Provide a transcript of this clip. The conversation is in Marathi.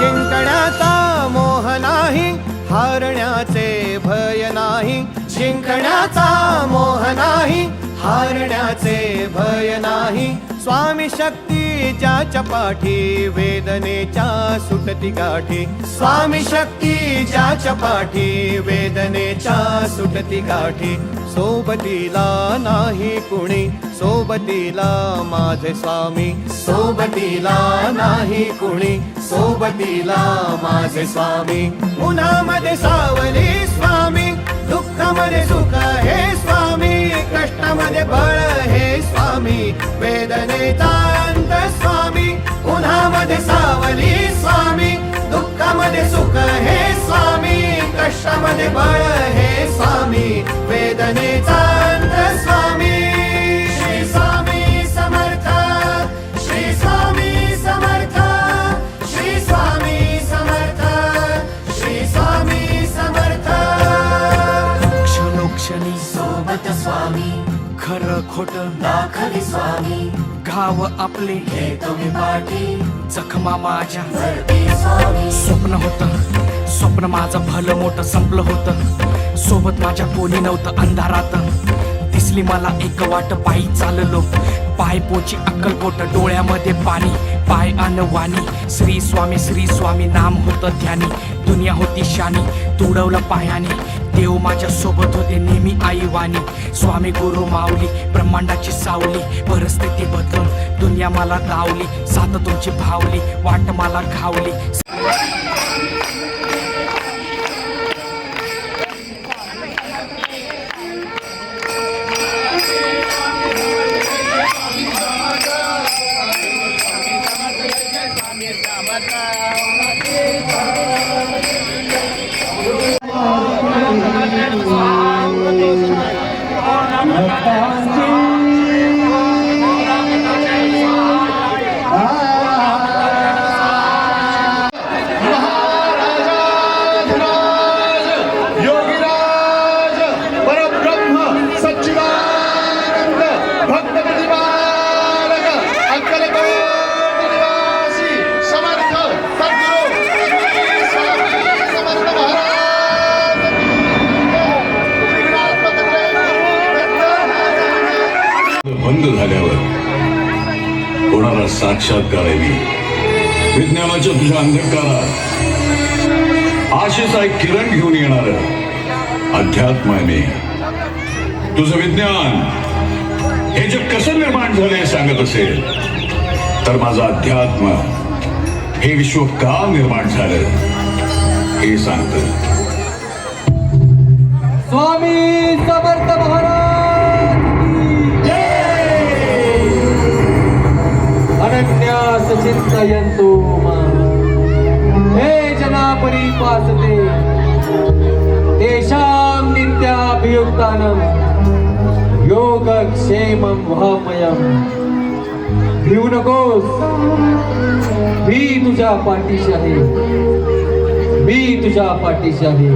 जिंकण्याचा मोह नाही, हारण्याचे भय नाही. जिंकण्याचा मोह नाही, हारण्याचे भय नाही. स्वामी शक्ती ज्याच्या पाठी, वेदनेच्या सुटती गाठी. स्वामी शक्ती ज्याच्या पाठी, वेदनेच्या सुटती गाठी. सोबतीला नाही कुणी, सोबतीला माझे स्वामी. सोबतीला नाही कुणी, सोबतीला माझे स्वामी. उन्हामध्ये सावली स्वामी, दुःखामध्ये सुख हे स्वामी. कष्टामध्ये बळ हे स्वामी, वेदनेचा अंत स्वामी. उन्हामध्ये सावली स्वामी, दुःखामध्ये सुख हे स्वामी. कष्टामध्ये बळ हे स्वामी, वेदनेचा अंत स्वामी. श्री स्वामी समर्थ, श्री स्वामी समर्थ, श्री स्वामी समर्थ, श्री स्वामी समर्थ. क्षणोक्षणी सोबत स्वामी, खरं खोट दाखवी स्वामी. घाव आपले हे तुम्ही पाठी, जखमा माझ्या भरती स्वामी. स्वप्न होतं, स्वप्न माझं भलं मोठं संपलं होतं. सोबत माझ्या कोणी नव्हतं अंधारात. दिसली मला एक वाट, पायी चाललो पाय पोची अक्कलकोट. डोळ्यामध्ये पाणी, पाय अन वाणी. श्री स्वामी नाम होतं ध्यानी. दुनिया होती शानी, तुडवलं पायाने. देव माझ्या सोबत होते नेहमी आई वाणी. स्वामी गुरु माऊली, ब्रह्मांडाची सावली. परिस्थिती बदलून दुनिया मला धावली. साथ तुमची भावली, वाट मला घावली. बंद झाल्यावर होणारा साक्षात्कार आहे मी. विज्ञानाच्या तुझ्या अंधकारात आशेचा एक किरण घेऊन येणार अध्यात्म आहे मी. तुझं विज्ञान हे जग कसं निर्माण झालं हे सांगत असेल, तर माझं अध्यात्म हे विश्व का निर्माण झालं हे सांगतं. स्वामी समर्थ महाराज अनन्यास चिंतयन्तु मां हे जना परिपासते तेषां नित्याभियुक्तानां योगक्षेमं वहामयम्. भिवू नकोस, मी तुझ्या पाठीशी आहे, मी तुझ्या पाठीशी आहे.